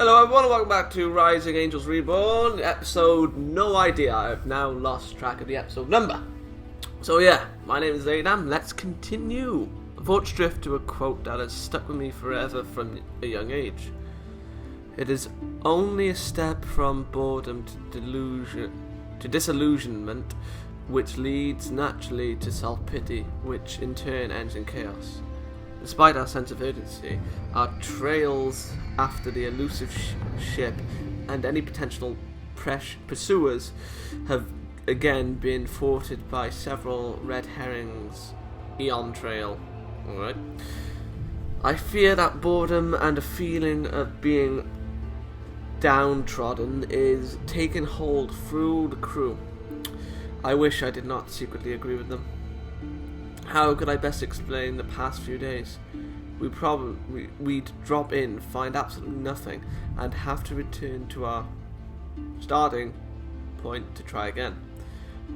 Hello everyone, welcome back to Rising Angels Reborn, episode no idea. I've now lost track of the episode number. So yeah, my name is Xaydam, let's continue. Thoughts drift to a quote that has stuck with me forever from a young age. It is only a step from boredom to disillusionment, which leads naturally to self-pity, which in turn ends in chaos. Despite our sense of urgency, our trails after the elusive ship and any potential pursuers have again been thwarted by several red herrings on trail. Alright. I fear that boredom and a feeling of being downtrodden is taking hold through the crew. I wish I did not secretly agree with them. How could I best explain the past few days? We'd drop in, find absolutely nothing, and have to return to our starting point to try again.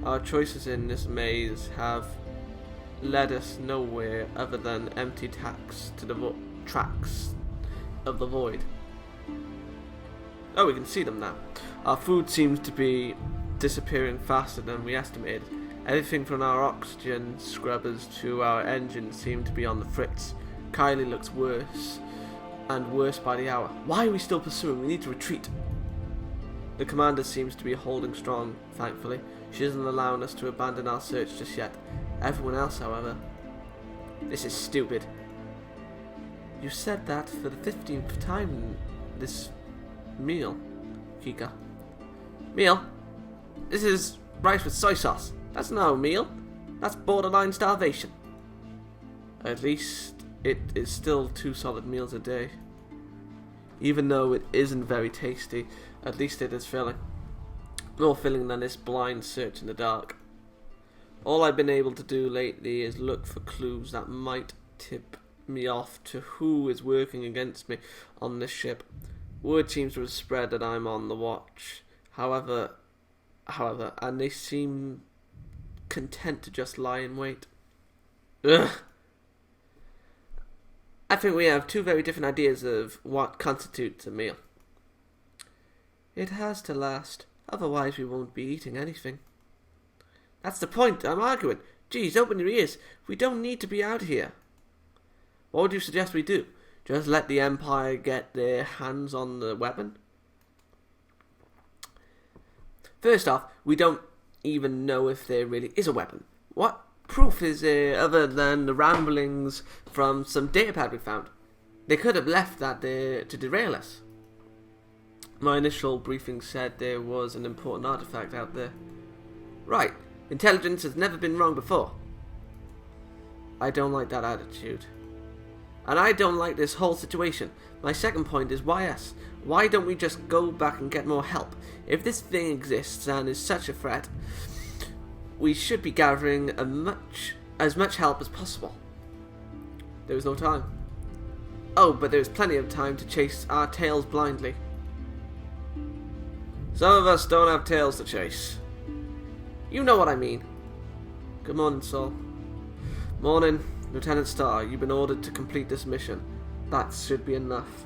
Our choices in this maze have led us nowhere other than empty tracks to the tracks of the void. Oh, we can see them now. Our food seems to be disappearing faster than we estimated. Everything from our oxygen scrubbers to our engines seem to be on the fritz. Kylie looks worse and worse by the hour. Why are we still pursuing? We need to retreat. The commander seems to be holding strong, thankfully. She isn't allowing us to abandon our search just yet. Everyone else, however. This is stupid. You said that for the 15th time this meal, Kika. Meal? This is rice with soy sauce. That's no meal. That's borderline starvation. At least it is still 2 solid meals a day. Even though it isn't very tasty, at least it is filling. More filling than this blind search in the dark. All I've been able to do lately is look for clues that might tip me off to who is working against me on this ship. Word seems to have spread that I'm on the watch. However, and they seem content to just lie in wait. Ugh. I think we have 2 very different ideas of what constitutes a meal. It has to last, otherwise we won't be eating anything. That's the point, I'm arguing. Geez, open your ears. We don't need to be out here. What would you suggest we do? Just let the Empire get their hands on the weapon? First off, we don't even know if there really is a weapon. What proof is there other than the ramblings from some datapad we found? They could have left that there to derail us. My initial briefing said there was an important artifact out there. Right, intelligence has never been wrong before. I don't like that attitude. And I don't like this whole situation. My second point is why us? Why don't we just go back and get more help? If this thing exists and is such a threat, we should be gathering as much help as possible. There was no time. Oh, but there was plenty of time to chase our tails blindly. Some of us don't have tails to chase. You know what I mean. Good morning, Sol. Morning, Lieutenant Starr. You've been ordered to complete this mission. That should be enough.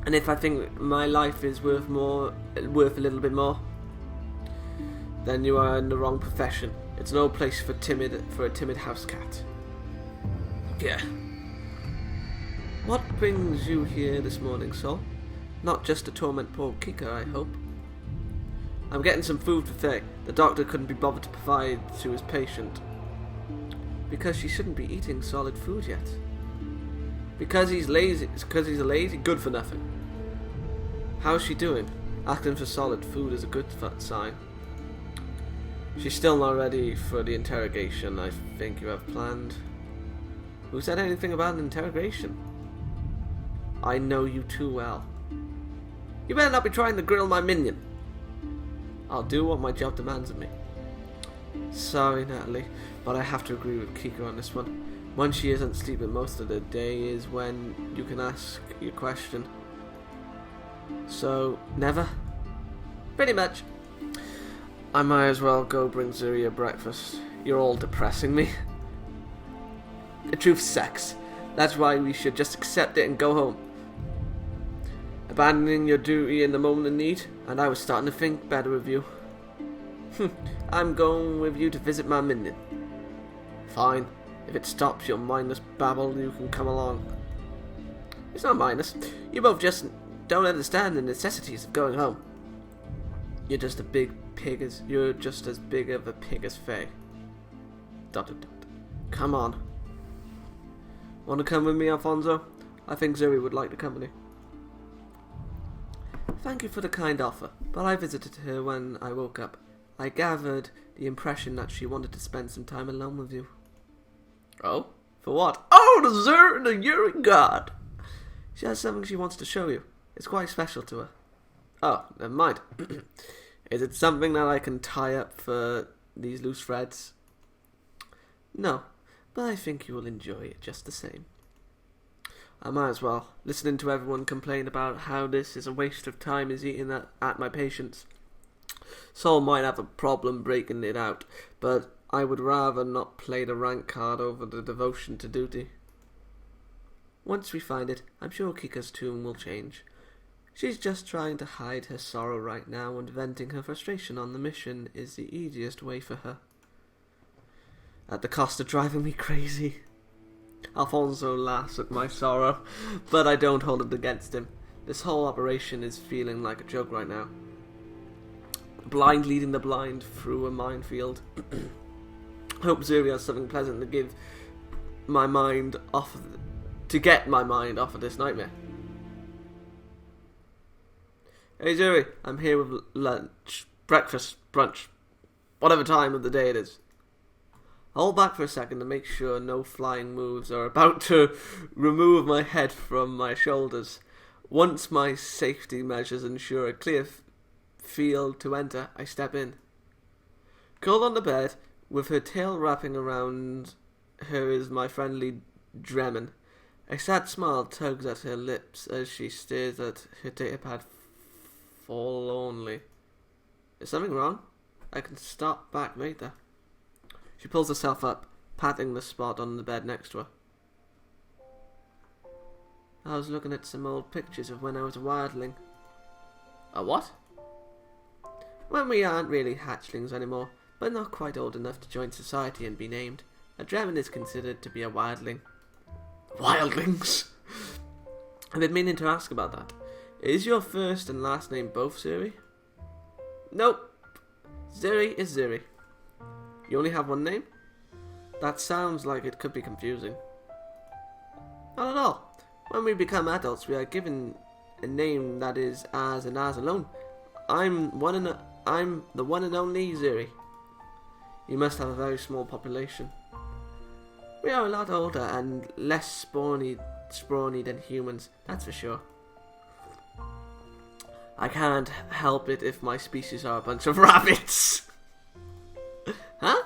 And if I think my life is worth a little bit more, then you are in the wrong profession. It's no place for a timid house cat. Yeah. What brings you here this morning, Sol? Not just to torment poor Kika, I hope. I'm getting some food for Faye. The doctor couldn't be bothered to provide to his patient. Because she shouldn't be eating solid food yet. Because he's lazy. It's because he's a lazy good for nothing. How's she doing? Asking for solid food is a good sign. She's still not ready for the interrogation I think you have planned. Who said anything about an interrogation? I know you too well. You better not be trying to grill my minion. I'll do what my job demands of me. Sorry, Natalie, but I have to agree with Kika on this one. When she isn't sleeping most of the day is when you can ask your question. So, never? Pretty much. I might as well go bring Zuri a breakfast. You're all depressing me. The truth sucks. That's why we should just accept it and go home. abandoning your duty in the moment of need, and I was starting to think better of you. I'm going with you to visit my minion. Fine. If it stops your mindless babble, you can come along. It's not mindless. You both just don't understand the necessities of going home. You're just as big of a pig as Faye. ... Come on. Want to come with me, Alfonso? I think Zuri would like the company. Thank you for the kind offer, but I visited her when I woke up. I gathered the impression that she wanted to spend some time alone with you. Oh? For what? Oh, the Zuri god! She has something she wants to show you. It's quite special to her. Oh, never mind. Is it something that I can tie up for these loose threads? No, but I think you will enjoy it just the same. I might as well. Listening to everyone complain about how this is a waste of time is eating at my patience. Saul might have a problem breaking it out, but I would rather not play the rank card over the devotion to duty. Once we find it, I'm sure Kika's tune will change. She's just trying to hide her sorrow right now, and venting her frustration on the mission is the easiest way for her. At the cost of driving me crazy. Alfonso laughs at my sorrow, but I don't hold it against him. This whole operation is feeling like a joke right now. Blind leading the blind through a minefield. Hope Zuri has something pleasant to get my mind off of this nightmare. Hey Zuri, I'm here with lunch, breakfast, brunch, whatever time of the day it is. Hold back for a second to make sure no flying moves are about to remove my head from my shoulders. Once my safety measures ensure a clear field to enter, I step in. Curled on the bed, with her tail wrapping around her is my friendly Dreamon. A sad smile tugs at her lips as she stares at her datapad forlornly. Is something wrong? I can stop back right there. She pulls herself up, patting the spot on the bed next to her. I was looking at some old pictures of when I was a wildling. A what? When we aren't really hatchlings anymore, but not quite old enough to join society and be named. A Dreamon is considered to be a wildling. Wildlings? I've been meaning to ask about that. Is your first and last name both Zuri? Nope. Zuri is Zuri. You only have one name? That sounds like it could be confusing. Not at all. When we become adults, we are given a name that is ours and ours alone. I'm the one and only Zuri. You must have a very small population. We are a lot older and less scrawny than humans, that's for sure. I can't help it if my species are a bunch of rabbits. Huh?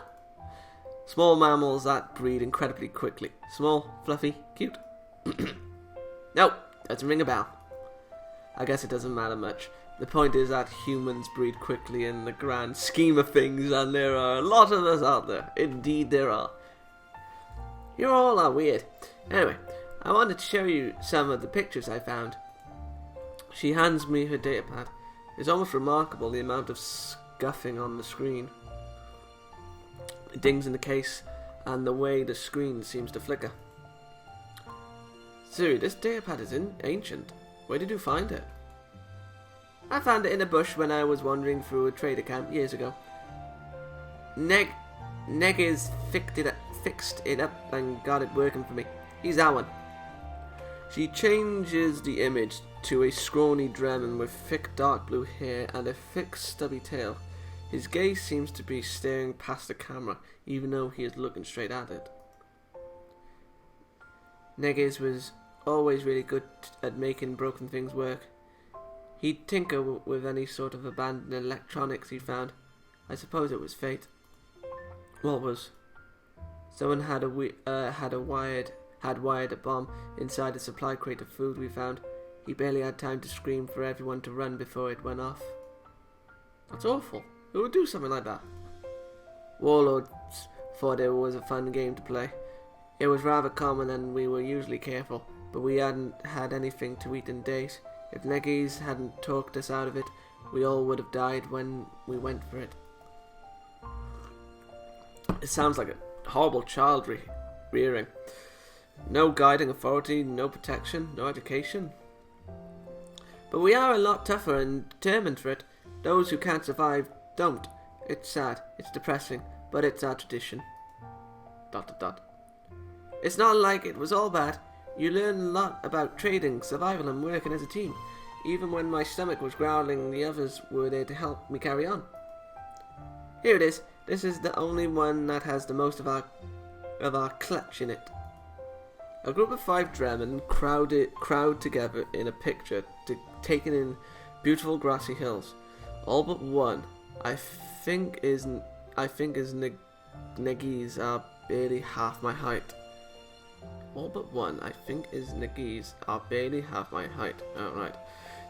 Small mammals that breed incredibly quickly. Small, fluffy, cute. Nope, doesn't ring a bell. I guess it doesn't matter much. The point is that humans breed quickly in the grand scheme of things, and there are a lot of us out there. Indeed there are. You all are weird. Anyway, I wanted to show you some of the pictures I found. She hands me her datapad. It's almost remarkable the amount of scuffing on the screen. It dings in the case, and the way the screen seems to flicker. Zuri, this datapad is ancient. Where did you find it? I found it in a bush when I was wandering through a trader camp years ago. Neges fixed it up and got it working for me. He's that one. She changes the image to a scrawny Dreamon with thick dark blue hair and a thick stubby tail. His gaze seems to be staring past the camera, even though he is looking straight at it. Neges was always really good at making broken things work. He'd tinker with any sort of abandoned electronics he found. I suppose it was fate. What was? Someone had wired a bomb inside a supply crate of food we found. He barely had time to scream for everyone to run before it went off. That's awful. Who would do something like that? Warlords thought it was a fun game to play. It was rather common and we were usually careful, but we hadn't had anything to eat in days. If Negis hadn't talked us out of it, we all would have died when we went for it. It sounds like a horrible child rearing. No guiding authority, no protection, no education. But we are a lot tougher and determined for it. Those who can't survive don't. It's sad, it's depressing, but it's our tradition. ... It's not like it was all bad. You learn a lot about trading, survival, and working as a team. Even when my stomach was growling, the others were there to help me carry on. Here it is. This is the only one that has the most of our clutch in it. A group of 5 Dreamon crowd together in a picture taken in beautiful grassy hills. All but one, I think is Negis, are barely half my height. All but one, I think is Negis, are barely half my height. Oh, right.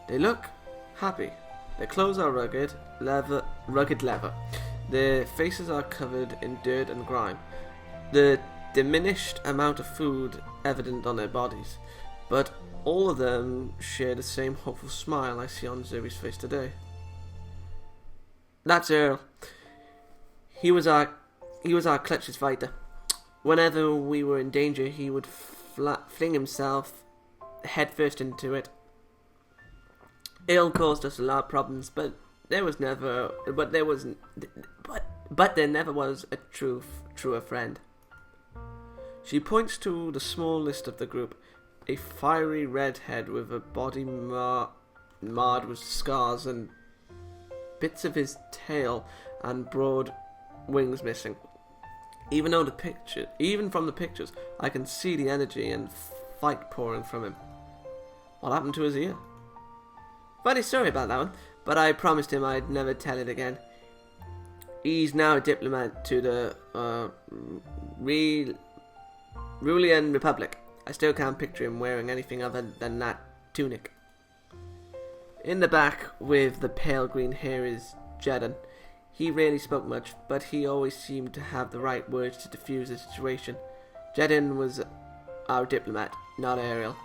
They look happy. Their clothes are rugged leather. Their faces are covered in dirt and grime. The diminished amount of food evident on their bodies, but all of them share the same hopeful smile I see on Zuri's face today. That's Earl. He was our clutchest fighter. Whenever we were in danger, he would fling himself headfirst into it. Earl caused us a lot of problems, but there never was a truer friend. She points to the smallest of the group, a fiery redhead with a body marred with scars and bits of his tail and broad wings missing. Even from the pictures, I can see the energy and fight pouring from him. What happened to his ear? Funny story about that one, but I promised him I'd never tell it again. He's now a diplomat to the Rulian Republic. I still can't picture him wearing anything other than that tunic. In the back, with the pale green hair, is Xaydam. He rarely spoke much, but he always seemed to have the right words to defuse the situation. Xaydam was our diplomat, not Ariel.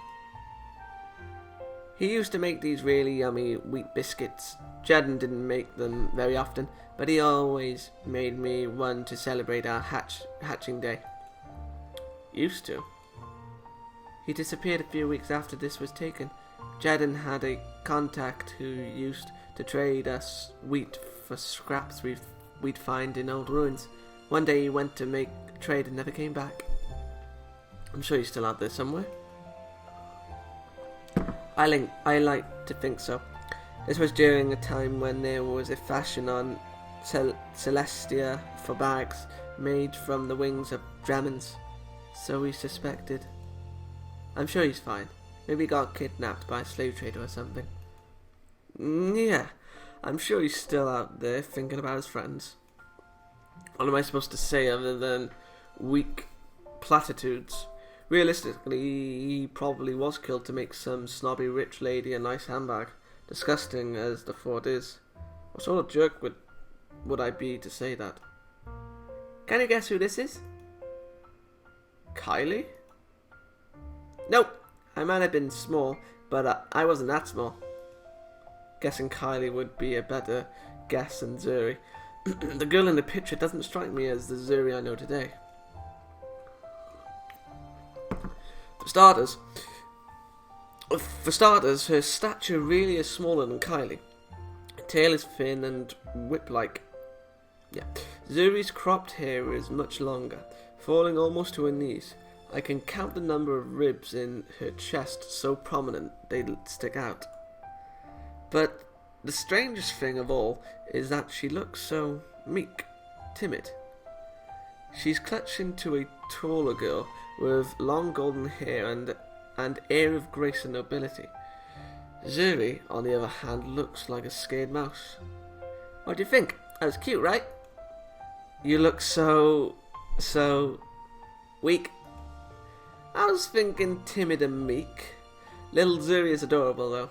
He used to make these really yummy wheat biscuits. Xaydam didn't make them very often, but he always made me one to celebrate our hatching day. Used to. He disappeared a few weeks after this was taken. Xaydam had a contact who used to trade us wheat for scraps we'd find in old ruins. One day he went to make a trade and never came back. I'm sure he's still out there somewhere. I like to think so. This was during a time when there was a fashion on Celestia for bags made from the wings of Dreamons. So we suspected. I'm sure he's fine. Maybe he got kidnapped by a slave trader or something. Yeah, I'm sure he's still out there thinking about his friends. What am I supposed to say other than weak platitudes? Realistically, he probably was killed to make some snobby rich lady a nice handbag. Disgusting as the thought is. What sort of jerk would I be to say that? Can you guess who this is? Kylie? Nope. I might have been small, but I wasn't that small. Guessing Kylie would be a better guess than Zuri. The girl in the picture doesn't strike me as the Zuri I know today. For starters, her stature really is smaller than Kylie. Her tail is thin and whip-like. Yeah. Zuri's cropped hair is much longer, falling almost to her knees. I can count the number of ribs in her chest so prominent they stick out. But the strangest thing of all is that she looks so meek, timid. She's clutching to a taller girl with long golden hair and air of grace and nobility. Zuri, on the other hand, looks like a scared mouse. What do you think? That was cute, right? You look so weak. I was thinking timid and meek. Little Zuri is adorable, though.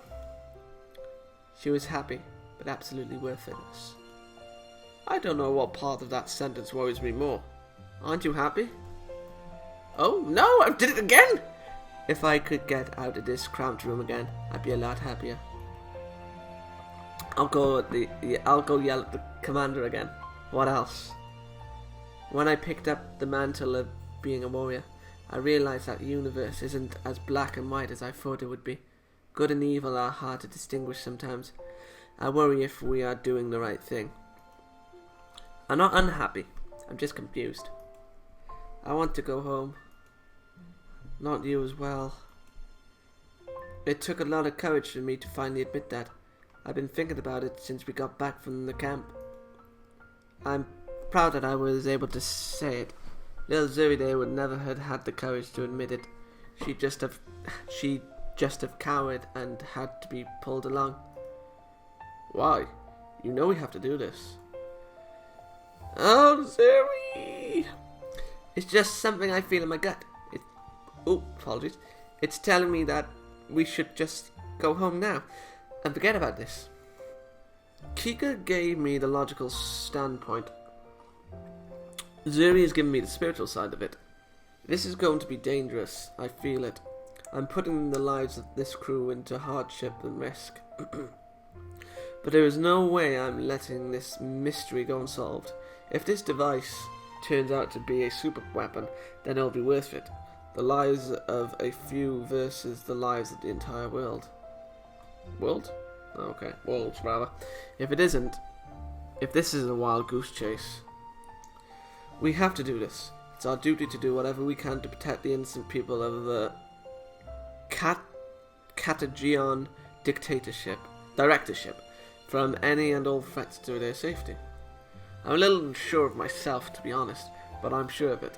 She was happy, but absolutely worthless. I don't know what part of that sentence worries me more. Aren't you happy? Oh, no, I did it again! If I could get out of this cramped room again, I'd be a lot happier. I'll go yell at the commander again. What else? When I picked up the mantle of being a warrior, I realized that the universe isn't as black and white as I thought it would be. Good and evil are hard to distinguish sometimes. I worry if we are doing the right thing. I'm not unhappy. I'm just confused. I want to go home. Not you as well. It took a lot of courage for me to finally admit that. I've been thinking about it since we got back from the camp. I'm proud that I was able to say it. Little Zuri there would never have had the courage to admit it. She just have cowered and had to be pulled along. Why? You know we have to do this. Oh, Zuri! It's just something I feel in my gut. Apologies. It's telling me that we should just go home now and forget about this. Kika gave me the logical standpoint. Zuri has given me the spiritual side of it. This is going to be dangerous. I feel it. I'm putting the lives of this crew into hardship and risk. But there is no way I'm letting this mystery go unsolved. If this device turns out to be a super weapon, then it'll be worth it. The lives of a few versus the lives of the entire world. World? Okay, worlds rather. If it isn't, if this is a wild goose chase, we have to do this. It's our duty to do whatever we can to protect the innocent people of the Catagion directorship from any and all threats to their safety. I'm a little unsure of myself, to be honest, but I'm sure of it.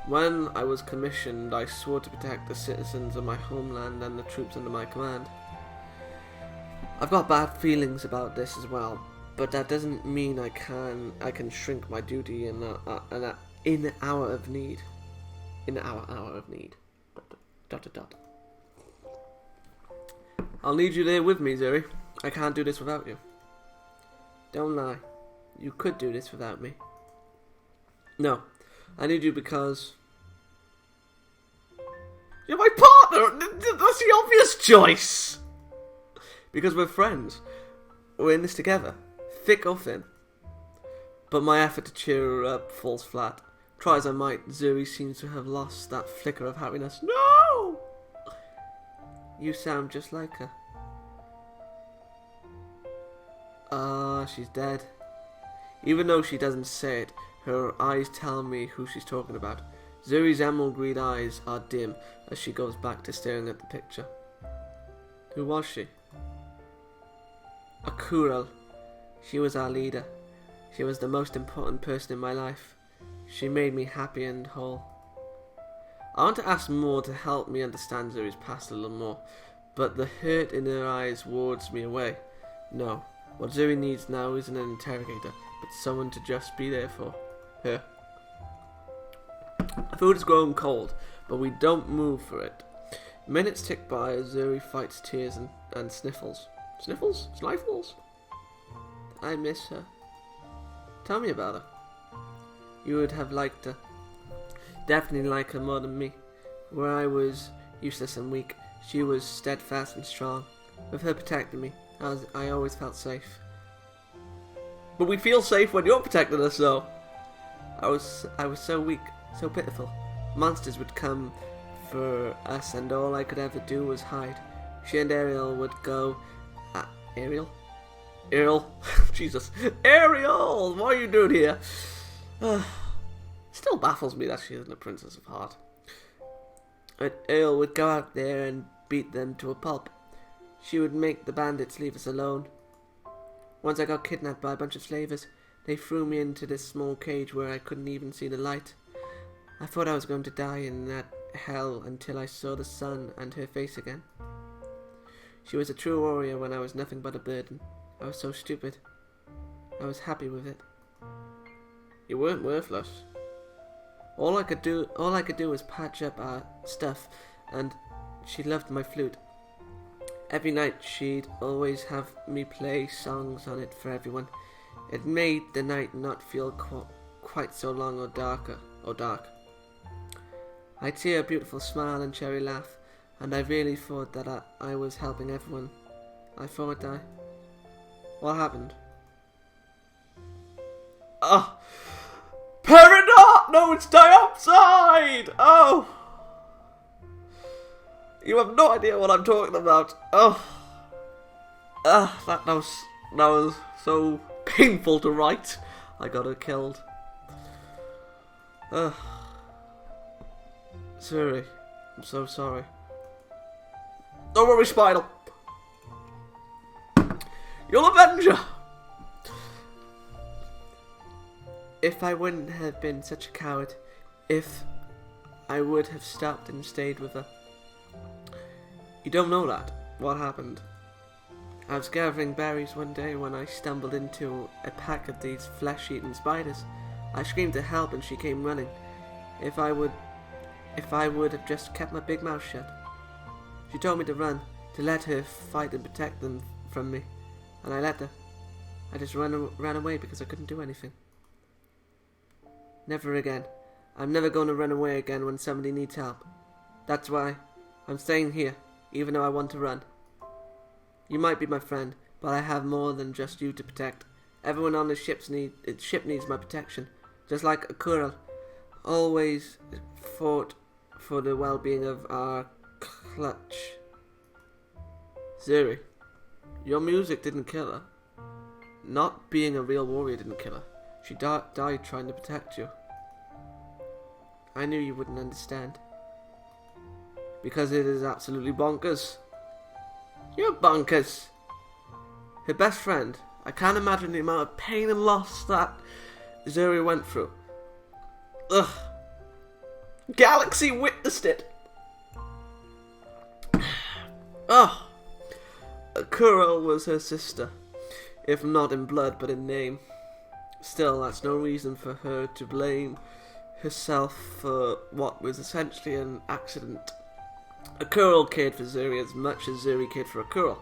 When I was commissioned, I swore to protect the citizens of my homeland and the troops under my command. I've got bad feelings about this as well, but that doesn't mean I can shrink my duty in our hour of need. In our hour of need. ... I'll need you there with me, Zuri. I can't do this without you. Don't lie. You could do this without me. No. I need you because you're my partner. That's the obvious choice. Because we're friends. We're in this together. Thick or thin. But my effort to cheer her up falls flat. Try as I might, Zuri seems to have lost that flicker of happiness. No! You sound just like her. She's dead. Even though she doesn't say it, her eyes tell me who she's talking about. Zuri's emerald green eyes are dim as she goes back to staring at the picture. Who was she? Akural. She was our leader. She was the most important person in my life. She made me happy and whole. I want to ask more to help me understand Zuri's past a little more, but the hurt in her eyes wards me away. No, what Zuri needs now isn't an interrogator, but someone to just be there for her. Food is growing cold, but we don't move for it. Minutes tick by as Zuri fights tears and sniffles. Sniffles? Snifles? I miss her. Tell me about her. You would have liked her. Definitely like her more than me. Where I was useless and weak, she was steadfast and strong. With her protecting me, I always felt safe. But we feel safe when you're protecting us, though. I was so weak, so pitiful. Monsters would come for us, and all I could ever do was hide. She and Ariel would go. Ariel? Jesus. Ariel! What are you doing here? Still baffles me that she isn't a princess of heart. Ariel would go out there and beat them to a pulp. She would make the bandits leave us alone. Once I got kidnapped by a bunch of slavers. They threw me into this small cage where I couldn't even see the light. I thought I was going to die in that hell until I saw the sun and her face again. She was a true warrior when I was nothing but a burden. I was so stupid. I was happy with it. You weren't worthless. All I could do was patch up our stuff, and she loved my flute. Every night she'd always have me play songs on it for everyone. It made the night not feel quite so long or dark. I'd see her beautiful smile and cherry laugh. and I really thought that I was helping everyone. I thought I... What happened? Oh! Peridot! No, it's dioxide! Oh! You have no idea what I'm talking about. Oh! That was so painful to write. I got her killed. Zuri, I'm so sorry. Don't worry, Spinal. You'll avenge her! If I wouldn't have been such a coward, if I would have stopped and stayed with her. You don't know that. What happened? I was gathering berries one day when I stumbled into a pack of these flesh-eating spiders. I screamed to help and she came running. If I would have just kept my big mouth shut. She told me to run, to let her fight and protect them from me. And I let her. I just ran away because I couldn't do anything. Never again. I'm never going to run away again when somebody needs help. That's why I'm staying here, even though I want to run. You might be my friend, but I have more than just you to protect. Everyone on the ship needs my protection. Just like Akura always fought for the well-being of our clutch. Zuri, your music didn't kill her. Not being a real warrior didn't kill her. She died trying to protect you. I knew you wouldn't understand. Because it is absolutely bonkers. You're bonkers. Her best friend. I can't imagine the amount of pain and loss that Zuri went through. Ugh. Galaxy witnessed it. Ugh. Akura was her sister. If not in blood, but in name. Still, that's no reason for her to blame herself for what was essentially an accident. Akura cared for Zuri as much as Zuri cared for Akura.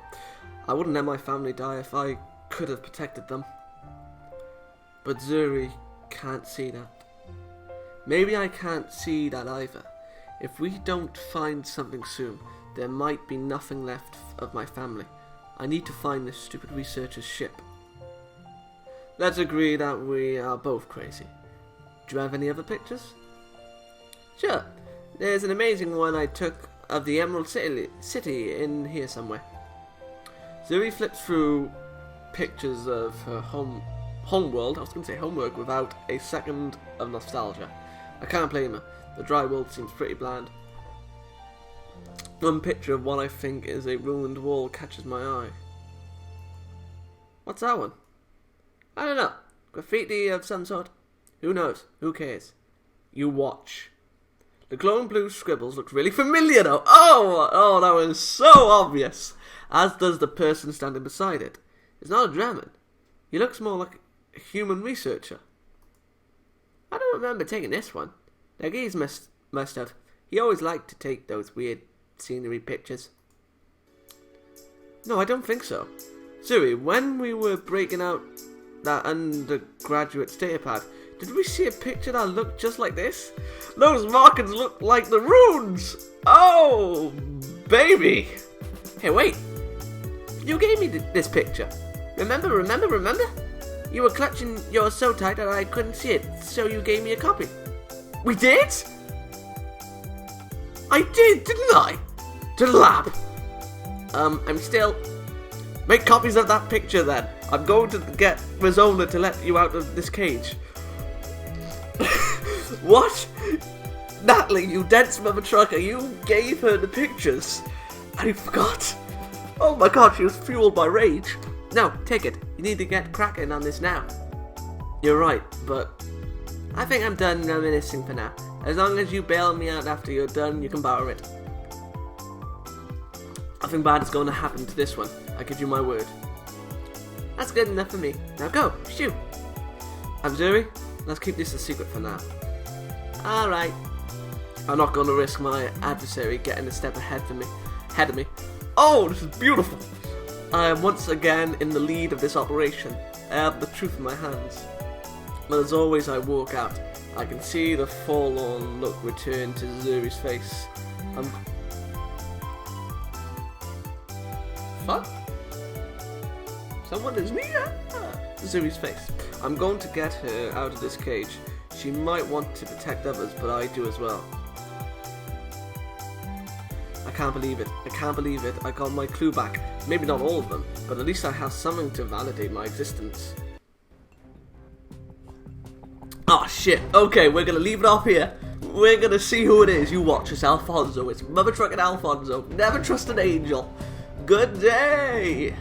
I wouldn't let my family die if I could have protected them. But Zuri can't see that. Maybe I can't see that either. If we don't find something soon, there might be nothing left of my family. I need to find this stupid researcher's ship. Let's agree that we are both crazy. Do you have any other pictures? Sure. There's an amazing one I took of the Emerald City in here somewhere. Zuri flips through pictures of her homeworld. I was going to say homework without a second of nostalgia. I can't blame her. The dry world seems pretty bland. One picture of what I think is a ruined wall catches my eye. What's that one? I don't know. Graffiti of some sort? Who knows? Who cares? You watch. The glowing blue scribbles look really familiar though. Oh, that was so obvious. As does the person standing beside it. It's not a Dreamon. He looks more like a human researcher. I don't remember taking this one. Nagis must have. He always liked to take those weird scenery pictures. No, I don't think so. Zuri, when we were breaking out that undergraduate data pad, did we see a picture that looked just like this? Those markings look like the runes! Oh, baby! Hey, wait. You gave me this picture. Remember? You were clutching yours so tight that I couldn't see it, so you gave me a copy. We did? I did, didn't I? To the lab. I'm still... Make copies of that picture then. I'm going to get Rizona to let you out of this cage. What? Natalie, you dense mother trucker, you gave her the pictures. And you forgot? Oh my god, she was fueled by rage. No, take it. You need to get cracking on this now. You're right, but I think I'm done reminiscing for now. As long as you bail me out after you're done, you can borrow it. Nothing bad is going to happen to this one. I give you my word. That's good enough for me. Now go, shoot. I'm Zuri. Let's keep this a secret for now. Alright. I'm not going to risk my adversary getting a step ahead of me. Oh, this is beautiful. I am once again in the lead of this operation. I have the truth in my hands. But as always I walk out. I can see the forlorn look return to Zuri's face. fuck? Someone is near! Zuri's face. I'm going to get her out of this cage. She might want to protect others, but I do as well. I can't believe it. I can't believe it. I got my clue back. Maybe not all of them, but at least I have something to validate my existence. Oh shit. Okay, we're gonna leave it off here. We're gonna see who it is. You watch. It's Alfonso. It's Mother Truck and Alfonso. Never trust an angel. Good day.